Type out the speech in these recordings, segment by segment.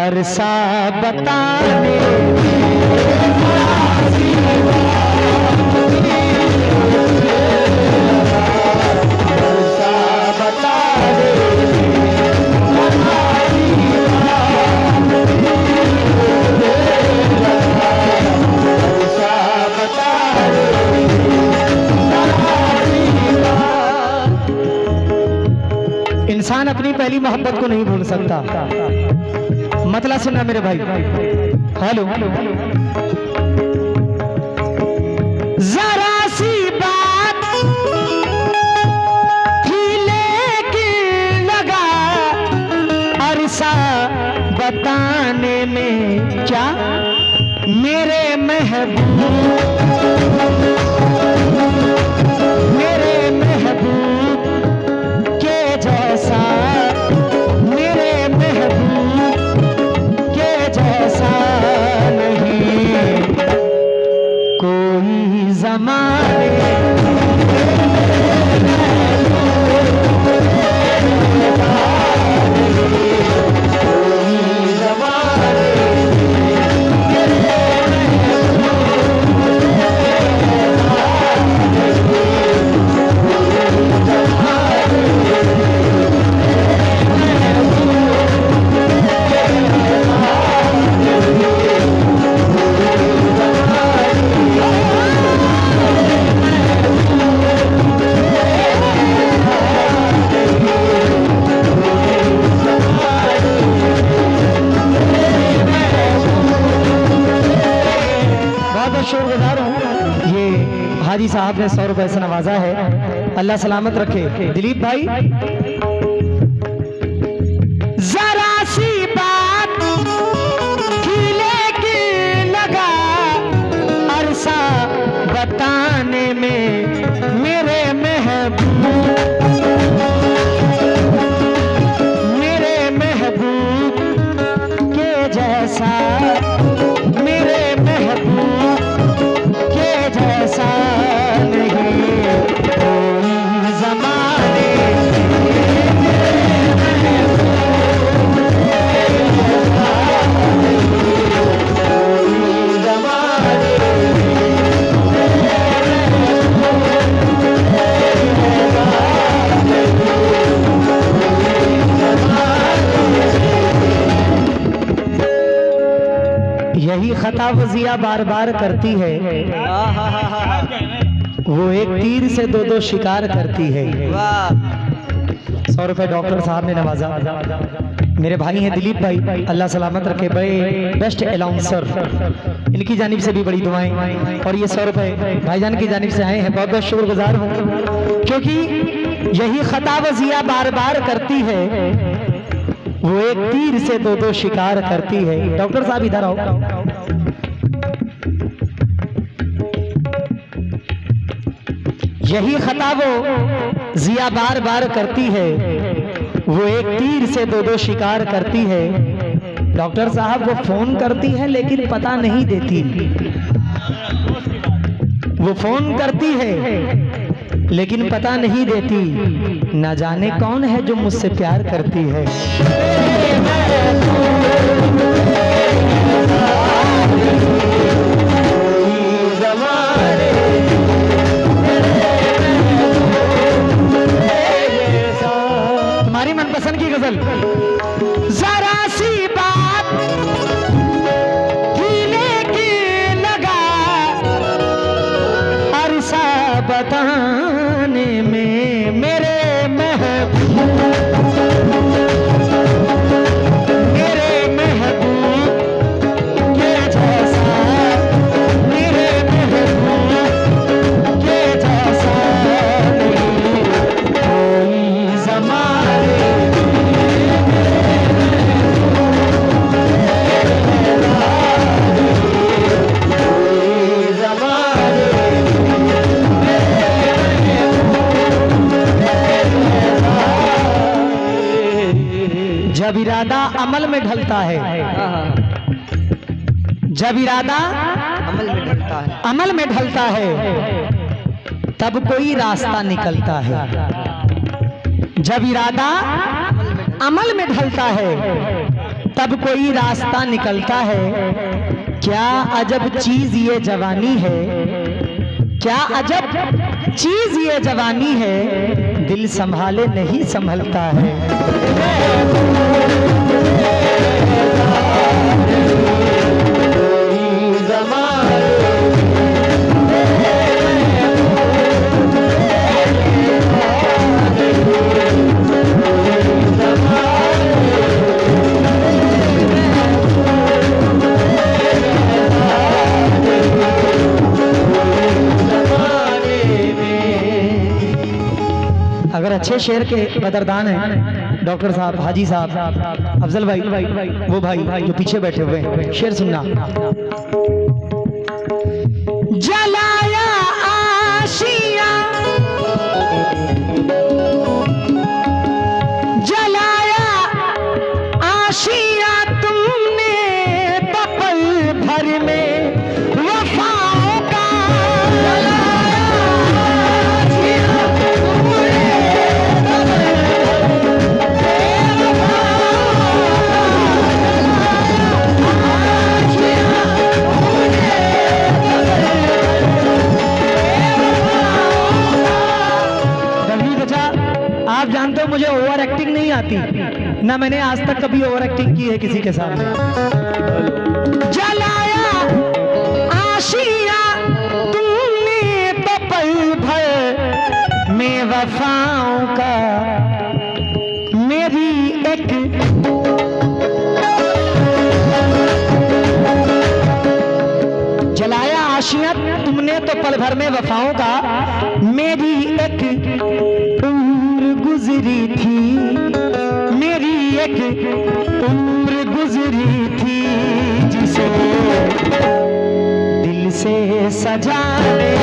अरसा बताने इंसान अपनी पहली मोहब्बत को नहीं भूल सकता। मतलब सुनना मेरे भाई, हेलो, जरा सी बात थी लेकिन लगा अरसा बताने में क्या मेरे महबूब, मेरे महबूब के जैसा, मेरे महबूब के जैसा नहीं कोई ज़माने। शुक्रगुजार हूँ। ये हाजी साहब ने 100 रुपए से नवाजा है, अल्लाह सलामत रखे। दिलीप भाई, जरा सी बात थी लेकिन लगा अरसा बताने में मेरे महबूब, मेरे महबूब के जैसा, मेरे महबूब के जैसा नहीं कोई ज़माने। यही खता वजिया बार बार करती है, वो एक तीर से दो दो शिकार करती है। 100 रुपए डॉक्टर साहब ने नवाजा। मेरे भाई हैं दिलीप भाई, अल्लाह सलामत रखे, बड़े बेस्ट अनाउंसर, इनकी जानिब से भी बड़ी दुआएं। और ये 100 रुपए भाईजान की जानिब से आए हैं, बहुत बहुत शुक्रगुजार हूँ, क्योंकि यही खता वजिया बार बार करती है, वो एक तीर से दो दो शिकार करती है। डॉक्टर साहब इधर आओ। यही खता वो जिया बार बार करती है, वो एक तीर से दो दो शिकार करती है। डॉक्टर साहब वो फोन करती है लेकिन पता नहीं देती, वो फोन करती है लेकिन पता नहीं देती, ना जाने कौन है जो मुझसे प्यार करती है। तुम्हारी मनपसंद की गजल, जरा सी बात थी लेकिन लगा अरसा बताने में मेरे महबूब, मेरे महबूब के जैसा, मेरे महबूब के जैसा नहीं कोई ज़माने। जब इरादा अमल में ढलता है, जब इरादा अमल में ढलता है, तब कोई रास्ता निकलता है। जब इरादा अमल में ढलता है, तब कोई रास्ता निकलता है। क्या अजब चीज ये जवानी है, क्या अजब चीज ये जवानी है, दिल संभाले नहीं संभलता है। अगर अच्छे शेर के कदरदान हैं डॉक्टर साहब, हाजी साहब, अफजल भाई, वो भाई जो पीछे बैठे हुए हैं, शेर सुनना। जलाया आशिया, जलाया आशिया तुमने तो पल भर में वफाओं का। आप जानते हो मुझे ओवर एक्टिंग नहीं आती, ना मैंने आज तक कभी ओवर एक्टिंग की है किसी के सामने। जलाया आशिया तुमने तो पल भर में वफाओं का, मेरी एक जलाया आशिया तुमने तो पल भर में वफाओं का, मेरी एक गुजरी थी, मेरी एक उम्र गुजरी थी, जिसे दिल से सजाने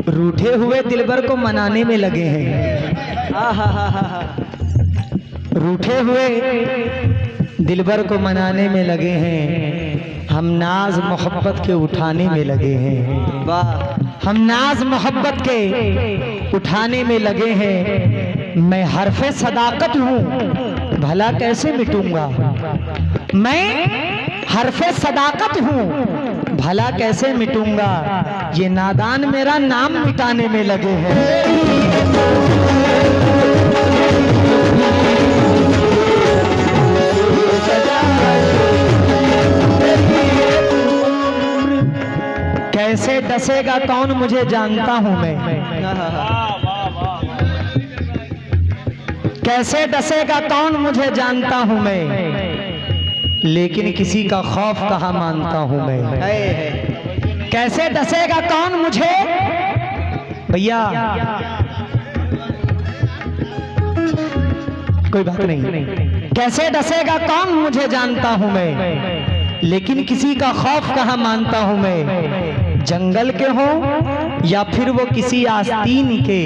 रूठे हुए दिलबर को मनाने में लगे हैं। रूठे हुए दिलबर को मनाने में लगे हैं, हम नाज मोहब्बत के उठाने में लगे हैं। हम नाज मोहब्बत के उठाने में लगे हैं। मैं हरफे सदाकत हूँ, भला कैसे मिटूंगा। मैं हरफे सदाकत हूँ, भला कैसे मिटूंगा। ये नादान मेरा नाम मिटाने में लगे हैं। कैसे डसेगा कौन मुझे जानता हूं मैं, कैसे डसेगा कौन मुझे जानता हूं मैं, लेकिन किसी का खौफ कहाँ मानता हूं मैं। कैसे डसेगा कौन मुझे, भैया कोई बात नहीं, कैसे डसेगा कौन मुझे जानता हूं मैं, लेकिन किसी का खौफ कहाँ मानता हूं मैं। जंगल के हो या फिर वो किसी आस्तीन के,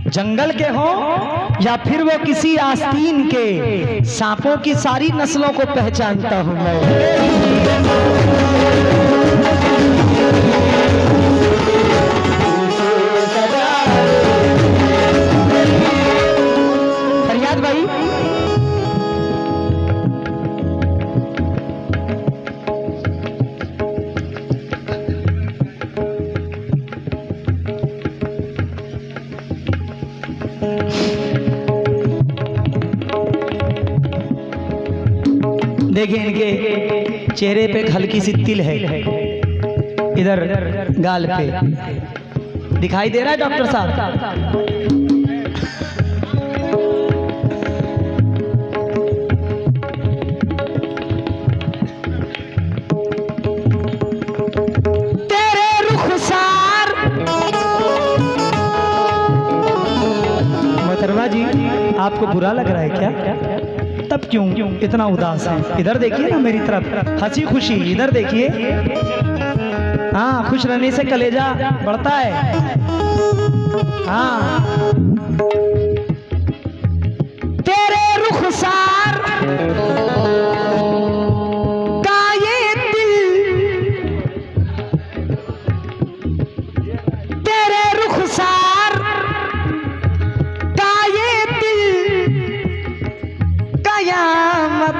जंगल के हो या फिर वो किसी आस्तीन के, सांपों की सारी नस्लों को पहचानता हूं मैं। फरियाद भाई, देखिए इनके चेहरे पे हल्की सी तिल है, इधर गाल पे दिखाई दे रहा है डॉक्टर साहब। तेरे रुखसार आपको बुरा लग रहा है क्या? तब क्यों इतना उदास है? इधर देखिए ना मेरी तरफ, हंसी खुशी इधर देखिए। हाँ, खुश रहने से कलेजा बढ़ता है। हाँ, तेरे रुखसार का ये दिल, तेरे रुखसार का ये दिल कयामत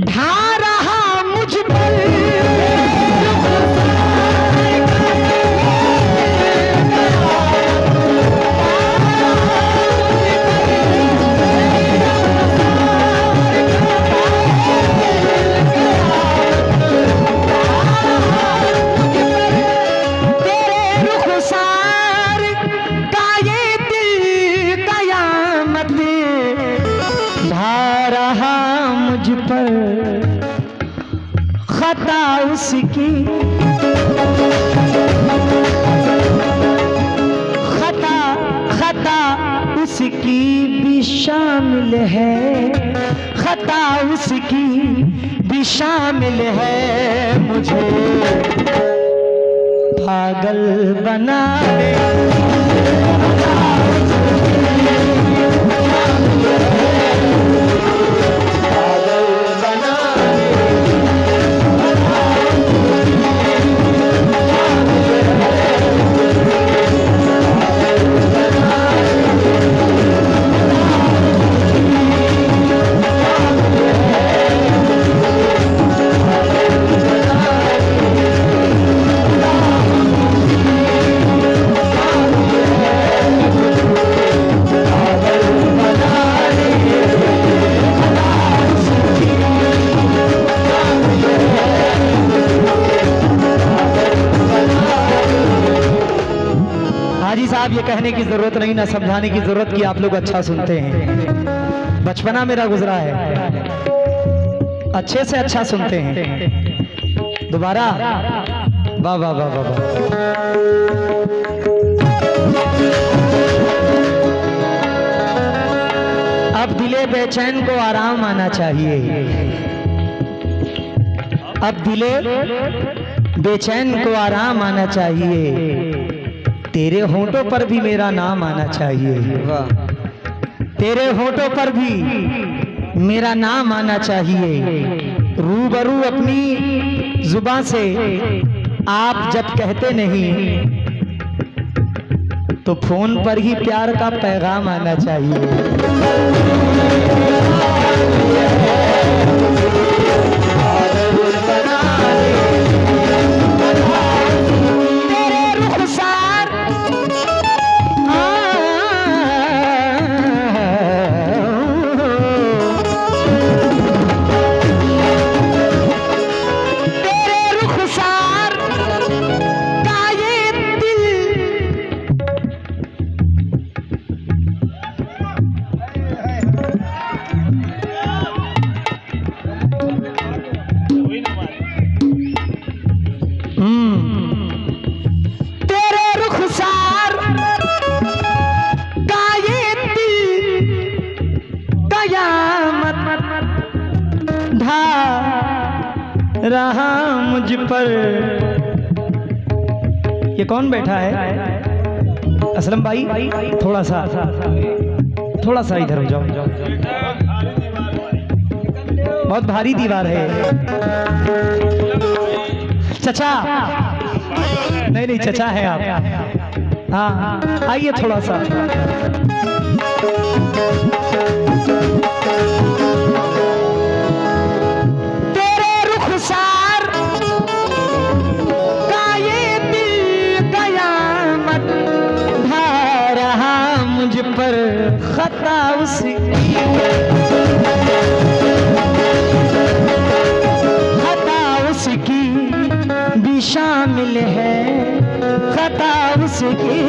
ढा रहा मुझ पर। खता उसकी, खता उसकी भी शामिल है, खता उसकी भी शामिल है। मुझे पागल बना दे, ये कहने की जरूरत नहीं, ना समझाने की जरूरत कि आप लोग अच्छा सुनते हैं। बचपना मेरा गुजरा है, अच्छे से अच्छा सुनते हैं। दोबारा वाह वाह वाह वाह वाह। अब दिले बेचैन को आराम आना चाहिए, अब दिले बेचैन को आराम आना चाहिए। तेरे होंठों पर भी मेरा नाम आना चाहिए, तेरे होंठों पर भी मेरा नाम आना चाहिए। रूबरू अपनी जुबान से आप जब कहते नहीं, तो फोन पर ही प्यार का पैगाम आना चाहिए। रहा मुझ पर। ये कौन बैठा है? असलम भाई, थोड़ा सा इधर हो जाओ, बहुत भारी दीवार है। चचा, नहीं चचा है आप। हाँ, आइए थोड़ा सा। पर खता उसकी, खता उसकी भी शामिल है, खता उसकी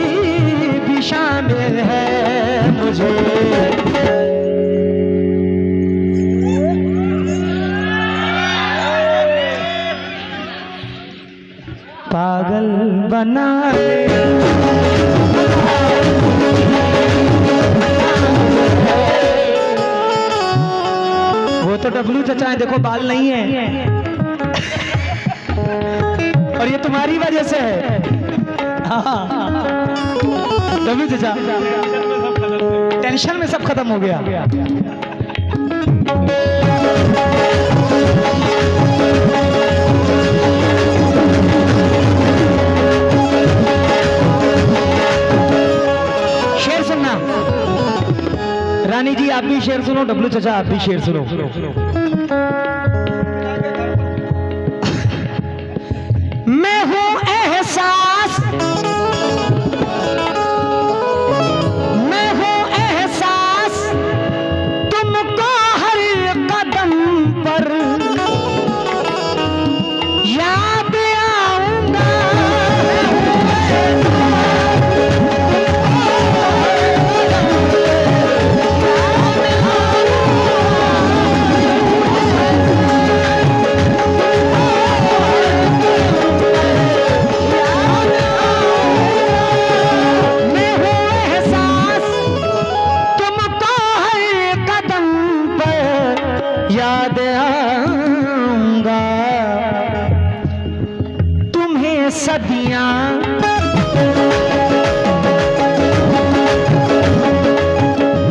भी शामिल है। मुझे पागल बना दे। तो डब्लू चचा है, देखो बाल नहीं है और ये तुम्हारी वजह से है। डब्लू चचा टेंशन में सब खत्म हो गया। शेर सुनना रानी जी, आप भी शेर सुनो, डब्लू चचा आप भी शेर सुनो। मैं हूं एहसास, मैं हूं एहसास तुमको हर कदम पर याद आऊंगा। याद आऊंगा तुम्हें सदियां,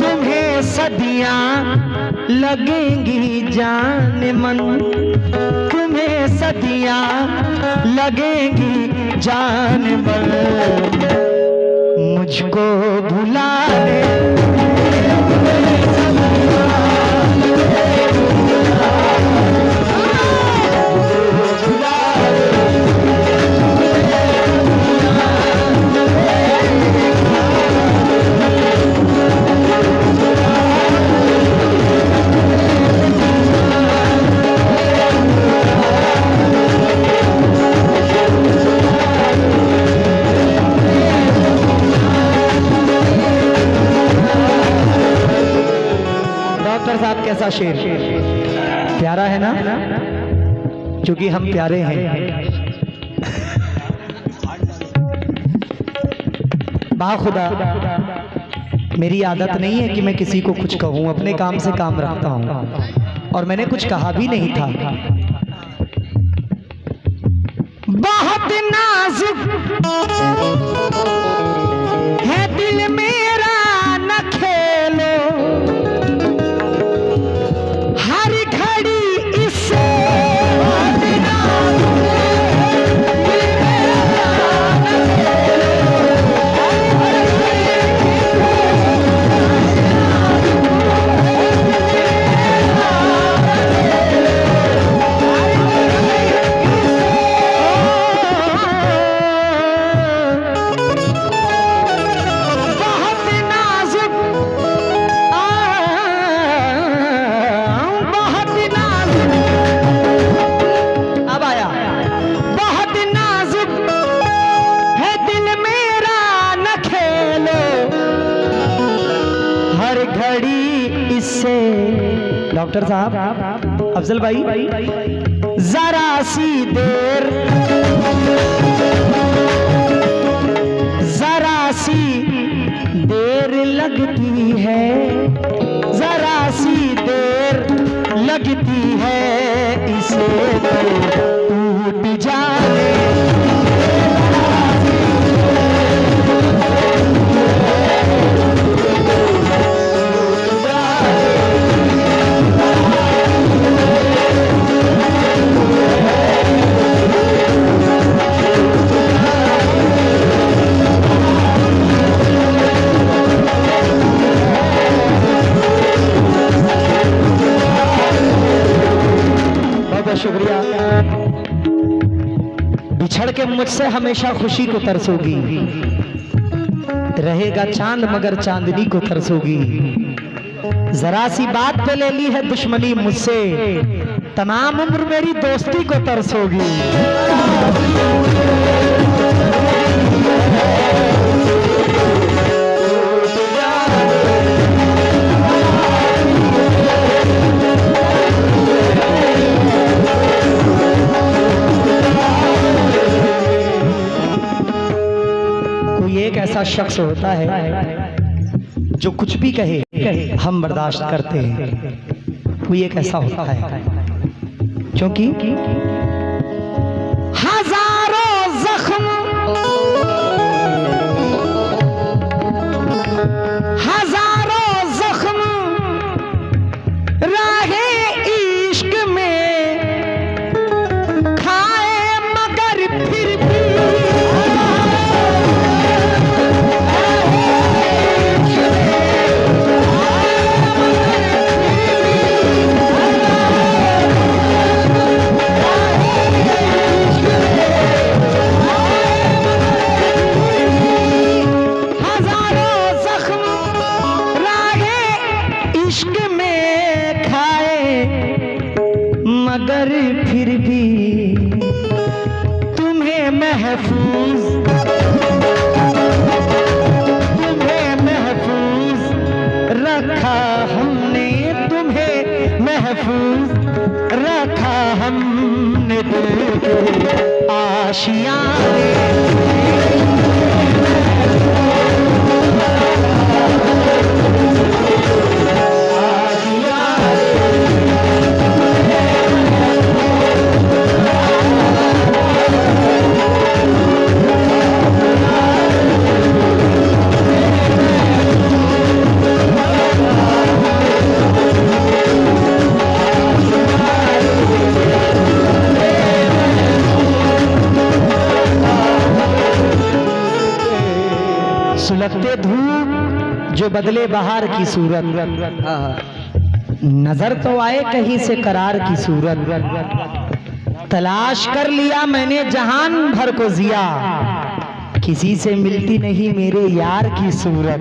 तुम्हें सदियां लगेंगी जान मन, तुम्हें सदियां लगेंगी जान मन। मुझको भुला दे साहब। कैसा शेर, प्यारा है ना, क्योंकि हम प्यारे हैं। बाखुदा मेरी आदत नहीं है कि मैं किसी को कुछ कहूं, अपने काम से काम रखता हूं और मैंने कुछ कहा भी नहीं था। बहुत नाजुक है दिल मेरा, न खेलो हर घड़ी इससे। घड़ी इससे। डॉक्टर साहब, अफजल भाई, जरा सी देर, जरा सी देर लगती है, जरा सी देर लगती है, इसे तो टूट जाए। शुक्रिया। बिछड़ के मुझसे हमेशा खुशी को तरसोगी, रहेगा चांद मगर चांदनी को तरसोगी। जरा सी बात पे ले ली है दुश्मनी मुझसे, तमाम उम्र मेरी दोस्ती को तरसोगी। एक ऐसा शख्स होता है जो कुछ भी कहे हम बर्दाश्त करते हैं, कोई एक ऐसा होता है, क्योंकि हजारों जख्म, हजारों जख्म राहे इश्क में खाए मगर फिर भी मगर फिर भी तुम्हें महफूज रखा हमने, तुम्हें महफूज रखा हमने दिल के आशियाने। सुलगते धूप जो बदले बहार की सूरत, नजर तो आए कहीं से करार की सूरत, तलाश कर लिया मैंने जहान भर को जिया, किसी से मिलती नहीं मेरे यार की सूरत।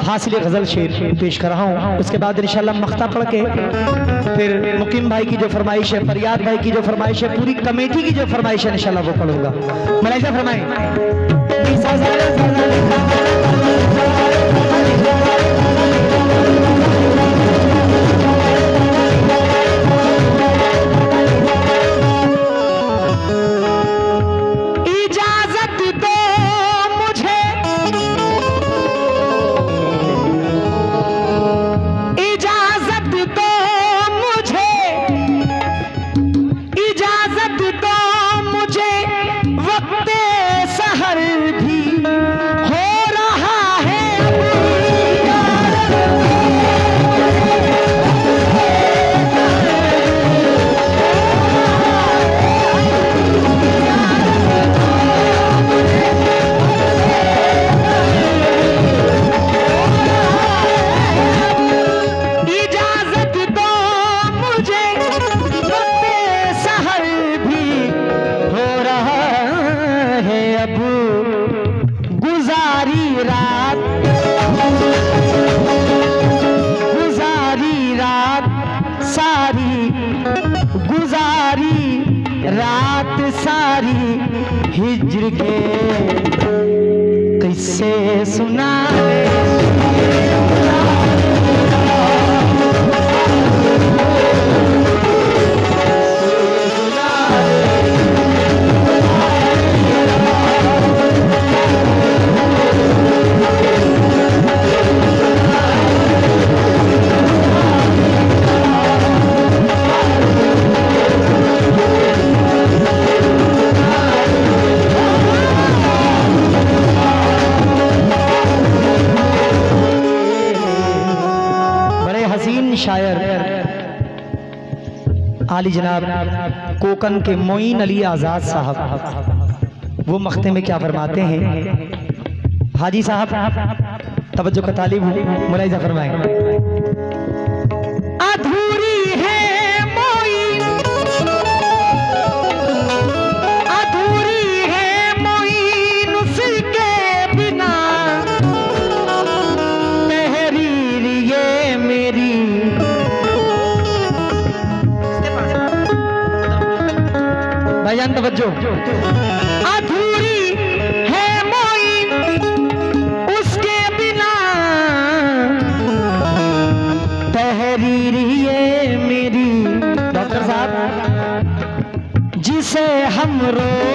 हासिल गजल शेर पेश कर रहा हूँ, उसके बाद इंशाल्लाह मख्ता पढ़ के फिर मुकीम भाई की जो फरमाइश है, फरियाद भाई की जो फरमाइश है, पूरी कमेटी की जो फरमाइश है इंशाल्लाह वो पढ़ूंगा। मलाइका फरमाएं। गुजारी रात सारी हिज्र के किस्से सुनाए। शायर आली जनाब कोकन के मोइन अली आजाद साहब वो मख्ते में क्या फरमाते हैं। हाजी साहब तवज्जो का तालिब मुलाहिजा फरमाएं। अधूरी है मोइन, अधूरी है मोइन उसके बिना, तहरीर ये मेरी भाईजान तवज्जो। अधूरी है मोइन उसके बिना, तहरीर हम रो